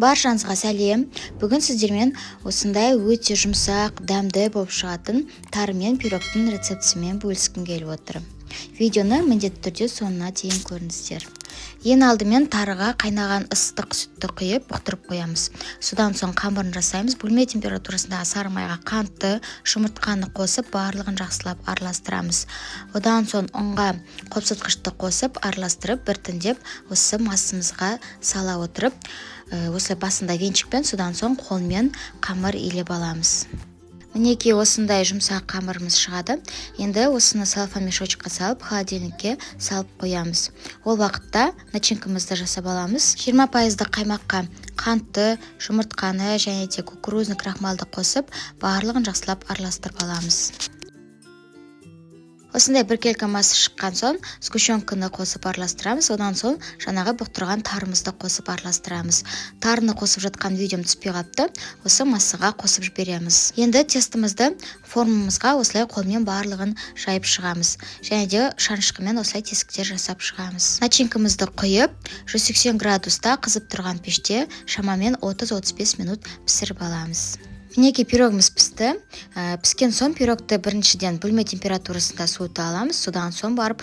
Баршаңызға сәлем. Бүгін сіздермен осындай өте жұмсақ, дәмді болып шығатын тары мен пирогтың рецептісімен бөліскім келіп отыр. Видеоны міндетті түрде соңына дейін көріңіздер. Ең алдымен тарыға қайнаған ыстық сүтті құйып бұқтырып қоямыз. Содан соң қамырын жасаймыз. Бөлме температурасындағы сары майға қантты, жұмыртқаны қосып, барлығын жақсылап араластырамыз. Одан соң ұнға қопсытқышты қосып, араластырып, біртіндеп осы масымызға сала отырып, осылай басында венчикпен, содан соң қолмен қамыр илеп аламыз. Мінекей осындай жұмсақ қамырымыз шығады. Енді осыны салфан мешочкқа салып, холодильникке салып қоямыз. Ол уақытта начинкамызды жасап аламыз. 20% қаймаққа қантты, жұмыртқаны және де кукурузный крахмалды қосып, барлығын жақсылап араластырып аламыз. Осындай бір келка масы шыққан соң сгущенканы қосып араластырамыз. Одан соң жаңағы бұқтырған тарымызды қосып араластырамыз. Тарыны қосып жатқан видеом түспей қалыпты. Осы массаға қосып жібереміз. Енді тестімізді формамызға осылай қолмен барлығын жайып шығамыз. Және де шанышқымен осылай тесіктер жасап шығамыз. Начинкамызды құйып, 180 градуста қызып тұрған пеште шамамен 30-35 минут пісіріп аламыз. Мінекей пирогымыз пісті. Піскен соң пирогты біріншіден бөлме температурасында суыта аламыз. Содан соң барып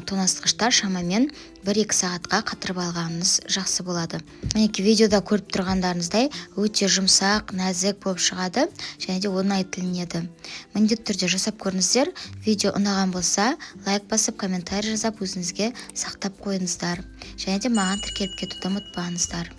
тоңазытқышта шамамен 1-2 сағатқа қатырып алғанымыз жақсы болады. Мінекей видеода көріп тұрғандарыңыздай өте жұмсақ, нәзік болып шығады және де оңай тілінеді. Міндетті түрде жасап көріңіздер. Видео ұнаған болса, лайк басып, комментарий жазып, өзіңізге сақтап қойыңыздар. Және де маған тіркеліп кетуді ұмытпаңыздар.